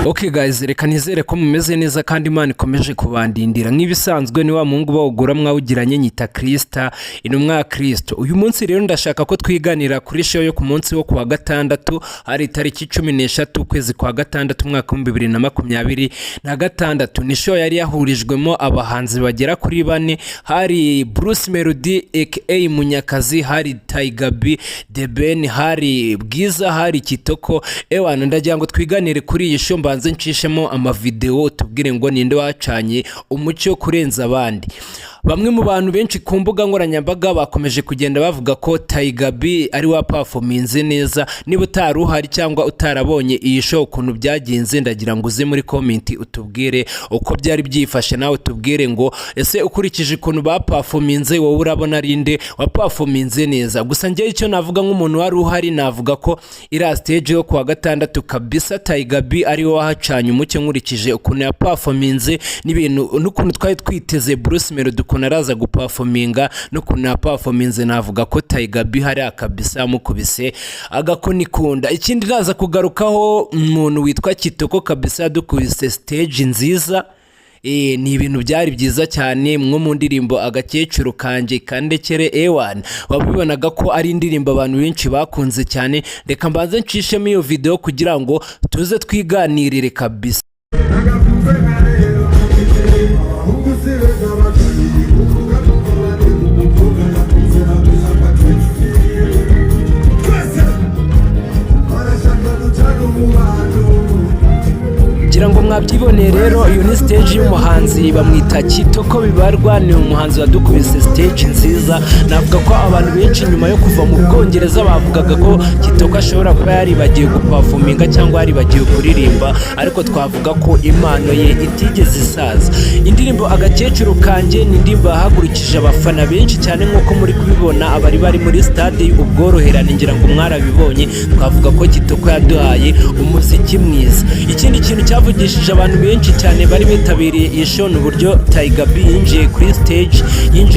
Okay guys, reka nizere ko mumeze neza kandi Imana ikomeje kubandindira. Nk'ibisanzwe ni wa Mungu bawugura mwawugiranye nyita Krista, intumwa ya Kristo. Uyu munsi rero ndashaka ko twiganira kuri show yo ku munsi wo kuwa gatandatu, hari tariki 13 kwezi kwa gatandatu mwaka 2026. Ni show yari yahurijwemo abahanzi bagera kuri 4, hari Bruce Melody aka Munyakazi, hari The Ben, hari Bwiza, hari Kitoko. Ewana ndagira ngo twiganire kuri iyi show, mbanze nshishemo amavideo tubwire ngo ninde wacanye umucyo kurenza abandi. Bamwe mu bantu benshi ku mbuga nkoranyambaga bakomeje kugenda bavuga ko B ari wa performance neza. Niba utaruhari cyangwa utarabonye iyi show ukuntu byagenze, ndagira ngo uze muri comment utubwire uko byari byifashe, nawe utubwire ngo ese ukurikije ukuntu ba performance wowe urabona rinde wa performance neza. Gusa njye icyo navuga nk'umuntu wari uhari, navuga ko ira stage yo kuwa gatandatu kabisa B ari wo wahacanye umucyo nkurikije ukuntu ya performance n'ibintu n'ukuntu twari twiteze Bruce Melody araza guperforminga no kuna performance. Navuga ko B hari akabisa mukubise agakonikunda. Ikindi raza kugarukaho umuntu witwa Kitoko kabisa dukubise stage nziza. Ni ibintu byari byiza cyane, mwo mu ndirimbo agakecuru kanje kandekere ewan wabibonaga ko ari indirimbo abantu benshi bakunze cyane. Reka mbanze nshishemo iyo video kugira ngo tuze twiganirire kabisa. Kugira ngo mwabyibone rero, iyo ni stage y'umuhanzi bamwita Kitoko bibarwa. Ni umuhanzi wadukubise stage nziza. Navuga ko abantu benshi nyuma yo kuva mu Bwongereza bavugaga ko Kitoko ashobora kuba yaribagiye guperforminga cyangwa yaribagiye kuririmba, ariko twavuga ko impano ye itigeze isaza. Indirimbo agakecuru kanje ni indirimbo yahagurukije abafana benshi cyane, nk'uko muri kubibona abari bari muri stade ubworoherane, ngira ngo mwarabibonye. Twavuga ko Kitoko yaduhaye umuziki mwiza. Ikindi kintu cyavugishije abantu benshi cyane bari bitabiriye iyi show n'uburyo B yinjiye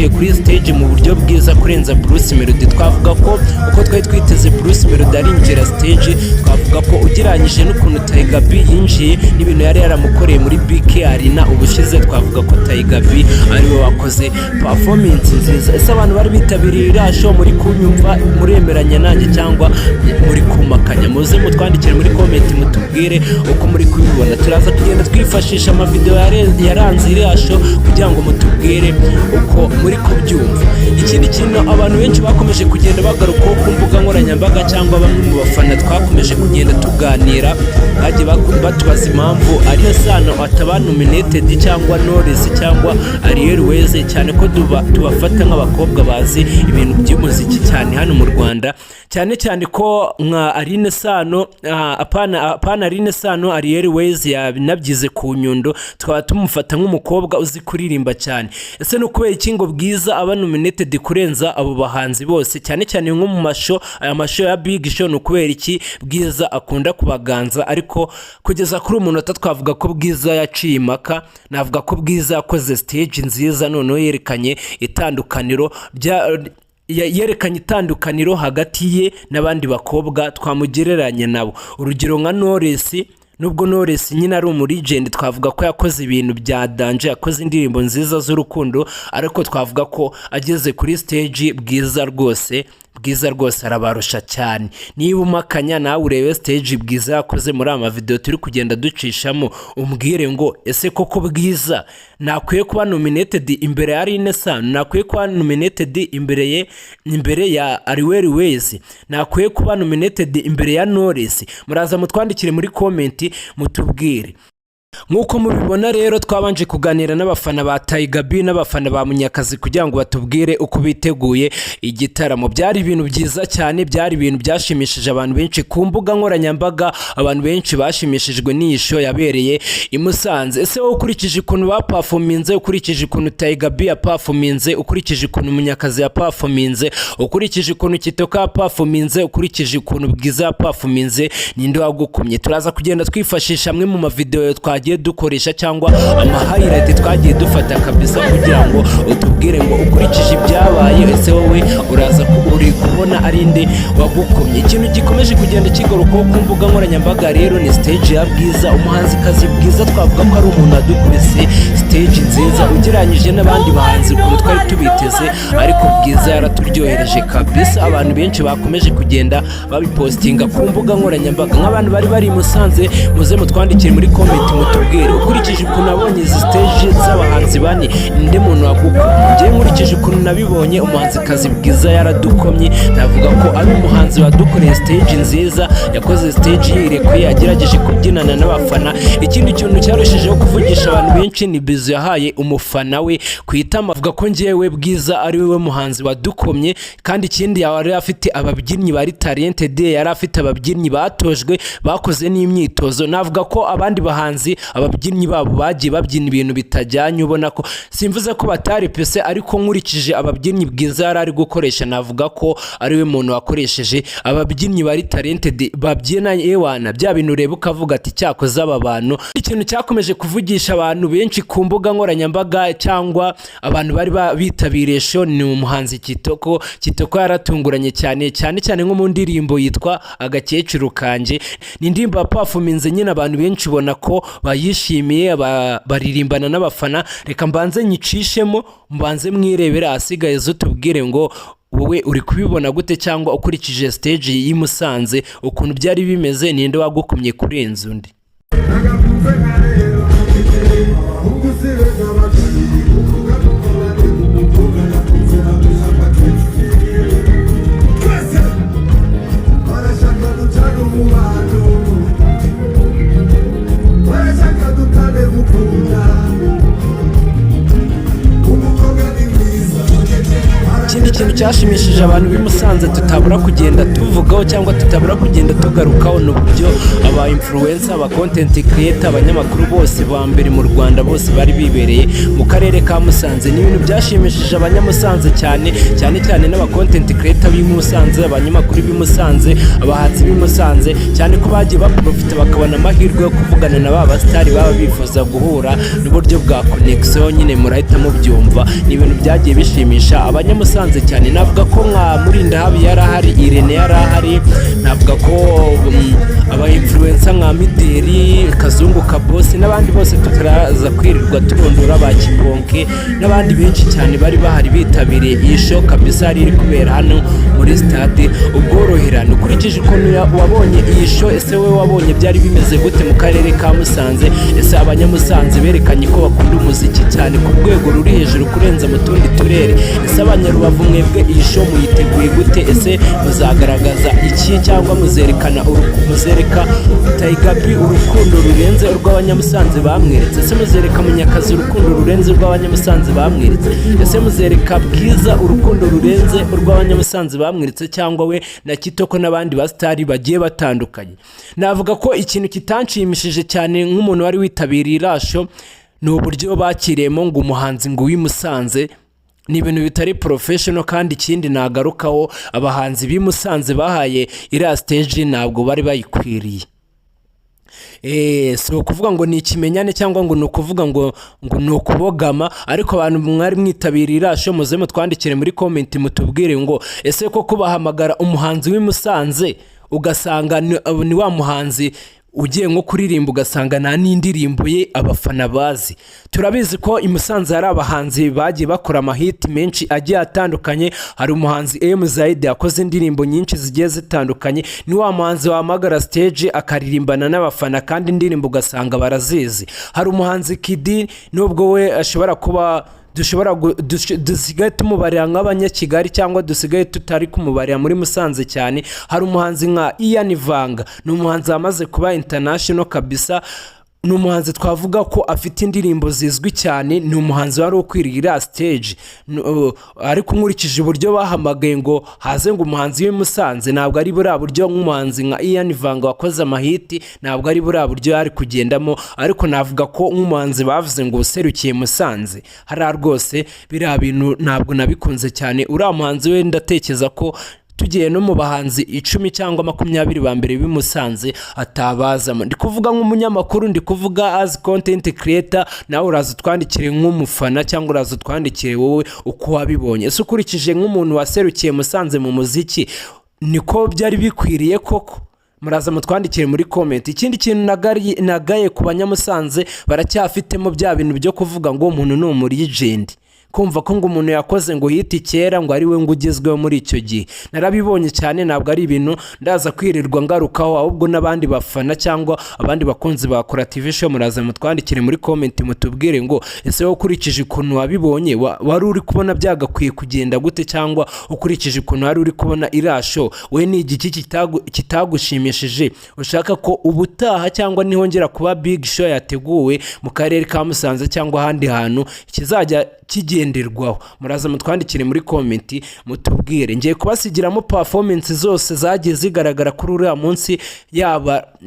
kuri stage mu buryo bwiza kurenza Bruce Melody. Twavuga ko uko twari twiteze Bruce Melody arinjira stage, twavuga ko ugereranyije n'ukuntu B yinjiye n'ibintu yari yaramukoreye muri BK Arena ubushize, twavuga ko B ari we wakoze performance nziza. Ese abantu bari bitabiriye iyi show muri kunyumva, muremeranya nanjye cyangwa muri kumakanya? Muze mutwandikire muri comment mutubwire uko muri kubibona. Turaza kugenda twifashisha amavideo yaranze iriya show kugira ngo mutubwire uko muri kubyumva. Ikindi kintu abantu benshi bakomeje kugenda bagaruka ku mbuga nkoranyambaga cyangwa bamwe mu bafana twakomeje kugenda tuganira, bagiye batubaza impamvu ari Sano ataba nominated cyangwa Knowless cyangwa Ariel, cyane ko tubafata nk'abakobwa bazi ibintu by'umuziki cyane hano mu Rwanda, cyane ko nka Aline Sano apana Aline Sano Ariel yabinabyize ku Nyundo, twaba tumufata nk'umukobwa uzi kuririmba cyane. Ese no kubera iki ngo Bwiza aba nominated kurenza abo bahanzi bose, cyane nko mu aya mashow ya Big Show? No kubera iki Bwiza akunda kubaganza? Ariko kugeza kuri umunota twavuga ko Bwiza yaciye impaka. Navuga ko Bwiza yakoze stage nziza, noneho yerekanye itandukaniro hagati ye n'abandi bakobwa twamugereranya nabo. Urugero nka Knowless, nubwo Knowless nyine ari umulegend, twavuga ko yakoze ibintu bya danje, yakoze indirimbo nziza z'urukundo, ariko twavuga ko ageze kuri stage Bwiza rwose arabarusha cyane. Niba umakanya nawe urebe stage Bwiza yakoze muri ama video turi kugenda ducishamo, umbwire ngo ese koko Bwiza nakwiye kuba nominated imbere ya Aline Sano, nakwiye kuba nominated imbere ya Ariel, nakwiye kuba nominated imbere ya Knowless? Muraza mutwandikire muri comment mutubwire. Nk'uko mubibona rero twabanje kuganira n'abafana ba Tiger n'abafana ba Munyakazi kugira ngo batubwire uko biteguye igitaramo. Byari ibintu byiza cyane, byari ibintu byashimishije abantu benshi ku mbuga nkoranyambaga, abantu benshi bashimishijwe n'iyi show yabereye i Musanze. Ese wowe ukurikije ukuntu baperforminze, ukurikije ukuntu Tiger yaperforminze, ukurikije ukuntu Munyakazi yaperforminze, ukurikije ukuntu Kitoko yaperforminze, ukurikije ukuntu Bwiza yaperforminze, ninde wagukomye? Turaza kugenda twifashisha amwe mu mavideo twagiye dukoresha cyangwa ama-highlight twagiye dufata kabisa kugira ngo utubwire ngo ukurikije ibyabaye ese wowe uraza uri kubona ari nde wagukomye. Ikintu gikomeje kugenda kigarukaho ku mbuga nkoranyambaga rero ni stage ya Bwiza, umuhanzikazi Bwiza. Twavuga ko ari umuntu adukubise stage nziza ugereranyije n'abandi bahanzi ukuntu twari tubiteze, ariko Bwiza yaraturyohereje kabisa. Abantu benshi bakomeje kugenda babipostinga ku mbuga nkoranyambaga. Nk'abantu bari Musanze, muze mutwandikire muri comment mutubwire ukurikije ukuntu nabonye izi stage z'abahanzi bane ninde muntu wagukomye. Njye nkurikije ukuntu nabibonye umuhanzikazi Bwiza yaradukomye, navuga ko ari umuhanzi wadukoreye stage nziza, yakoze stage yirekuye, yagerageje kubyinana n'abafana. Ikindi kintu cyarushijeho kuvugisha abantu benshi ni bizu yahaye umufana we kwitama, avuga ko njyewe Bwiza ari we muhanzi wadukomye. Kandi ikindi yari afite ababyinnyi bari talented, yari afite ababyinnyi batojwe bakoze n'imyitozo. Navuga ko abandi bahanzi ababyinnyi babo bagiye babyina ibintu bitajyanye, ubona ko simvuze ko batari pese, ariko nkurikije ababyinnyi Bwiza yari ari gukoresha navuga ko ari we muntu wakoresheje ababyinnyi bari talented babyina ewana bya bintu ureba ukavuga ati cyakoze aba bantu. Ikintu cyakomeje kuvugisha abantu benshi ku mbuga nkoranyambaga cyangwa abantu bari bitabiriye show ni umuhanzi Kitoko. Kitoko yaratunguranye cyane nko mu ndirimbo yitwa Agakecuru kanje. Ni indirimbo ya performance nyine abantu benshi ubona ko bayishimiye, baririmbana n'abafana. Reka mbanze nyicishemo mbanze mwirebera, asigaye zo tubwire ngo wowe uri kubibona gute cyangwa ukurikije stage y'i Musanze ukuntu byari bimeze, ninde wagukomye kurenza undi. Ikindi kintu cyashimishije abantu b'i Musanze tutabura kugenda tuvugaho cyangwa tutabura kugenda tugarukaho n'uburyo aba influencer, aba content creator, abanyamakuru bose ba mbere mu Rwanda bose bari bibereye mu karere ka Musanze. Ni ibintu byashimishije abanyamusanze cyane n'aba content creator b'i Musanze, abanyamakuru b'i Musanze, abahanzi b'i Musanze, cyane ko bagiye baprofita bakabona amahirwe yo kuvugana na ba stars baba bifuza guhura n'uburyo bwa connection. Nyine murahita mubyumva, ni ibintu byagiye bishimisha abanyamusanze cyane. Navuga ko nka Murindahabi yarahari, Irene yarahari, navuga ko aba influencer nka Mideri, Kazungu Kabosi n'abandi bose tutaraza kwirirwa turondora, ba Kibonke n'abandi benshi cyane bari bahari bitabiriye iyi show kabisa yari iri kubera hano muri stade Ubworoherane. Ukurikije ukuntu wabonye iyi show, ese we wabonye byari bimeze gute mu karere ka Musanze? Ese abanyamusanze berekanye ko bakunda umuziki cyane ku rwego ruri hejuru kurenza mu tundi turere? Ese abanyarubavu mwebwe iyi show muyiteguye gute? Ese muzagaragaza iki cyangwa muzereka Tiger urukundo rurenze urw'abanyamusanze bamweretse? Ese muzereka Munyakazi urukundo rurenze urw'abanyamusanze bamweretse? Ese muzereka Bwiza urukundo rurenze urw'abanyamusanze bamweretse, cyangwa we na Kitoko n'abandi ba stars bagiye batandukanye? Navuga ko ikintu kitanshimishije cyane nk'umuntu wari witabiriye irasho ni uburyo bakiriyemo ngo umuhanzi ngo w'i Musanze. Ni ibintu bitari professional, kandi ikindi nagarukaho abahanzi b'i Musanze bahaye iriya stage ntabwo bari bayikwiriye. So kuvuga ngo ni ikimenyane cyangwa ngo nukuvuga ngo ni ukubogama, ariko abantu mwari mwitabiriye irasho muze mutwandikire muri comment mutubwire ngo ese koko bahamagara umuhanzi w'i Musanze ugasanga ni wa muhanzi ugiye nko kuririmba ugasanga nta n'indirimbo ye abafana bazi. Turabizi ko i Musanze hari abahanzi bagiye bakora amahiti menshi agiye atandukanye. Hari umuhanzi Zaidi yakoze indirimbo nyinshi zigiye zitandukanye, ni wa muhanzi wahamagara stage akaririmbana n'abafana kandi indirimbo ugasanga barazizi. Hari umuhanzi Kidi, nubwo we ashobora kuba dusigaye tumubarira nk'abanyakigali cyangwa dusigaye tutari kumubarira muri Musanze cyane. Hari umuhanzi nka Ian Vanga, ni umuhanzi wamaze kuba international kabisa. ni umuhanzi twavuga ko afite indirimbo zizwi cyane, ni umuhanzi wari ukwiriye stage, ariko nkurikije uburyo bahamagaye ngo haze ngo umuhanzi w'i Musanze, ntabwo ari buriya buryo nk'umuhanzi nka Ian Vanga wakoze amahiti, ntabwo ari buriya buryo yari kugendamo, ariko navuga ko nk'umuhanzi bavuze ngo userukiye Musanze hariya rwose biriya bintu ntabwo nabikunze cyane. uriya muhanzi we ndatekereza ko tugiye no mu bahanzi 10 cyangwa 20 ba mbere b'i Musanze atabazamo. Ndi kuvuga nk'umunyamakuru, ndi kuvuga as content creator, nawe uraza twandikire nk'umufana cyangwa uraza twandikire wowe uko wabibonye. Ese ukurikije nk'umuntu waserukiye Musanze mu muziki, niko byari bikwiriye koko? Muraza mutwandikire muri comment. Ikindi kintu nagaye ku banyamusanze, baracyafitemo bya bintu byo kuvuga ngo umuntu ni umurigend, kumva ko ngo umuntu yakoze ngo hiti kera ngo ari we ngo ugezweho muri icyo gihe. Narabibonye cyane, ntabwo ari ibintu ndaza kwirirwa ngarukaho, ahubwo n'abandi bafana cyangwa abandi bakunzi ba TV show muraza mutwandikire muri comment mutubwire ngo ese wowe ukurikije ukuntu wabibonye wari uri kubona byagakwiye kugenda gute, cyangwa ukurikije ukuntu wari uri kubona irasho we ni igiki kitagushimishije ushaka ko ubutaha cyangwa nihongera kuba big show yateguwe mu karere ka Musanze cyangwa ahandi hantu kizajya kigenderwaho. Muraza mutwandikire muri comment mutubwire. Ngiye kubasigiramo performance zose zagiye zigaragara kuri uriya munsi,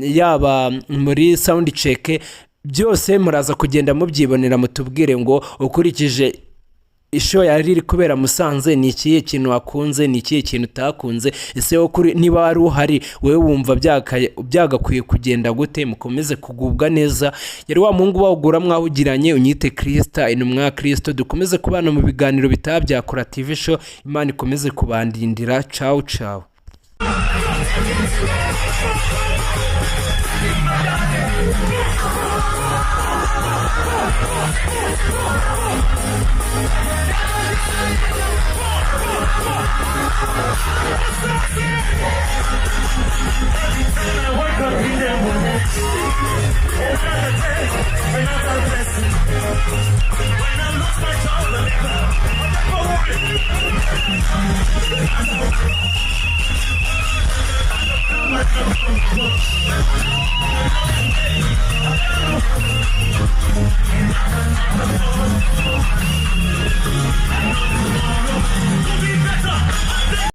yaba muri sound check, byose muraza kugenda mubyibonera mutubwire ngo ukurikije isho yari iri kubera Musanze ni ikihe kintu wakunze, ni ikihe kintu utakunze, ese niba wari uhari wewe wumva byagakwiye kugenda gute. Mukomeze kugubwa neza. Yari wa Mungu wawugura mwahugiranye, unyite Krista, intumwa Kristo. Dukomeze kubana mu biganiro bya TV show. Imana ikomeze kubandindira. Ciao ciao.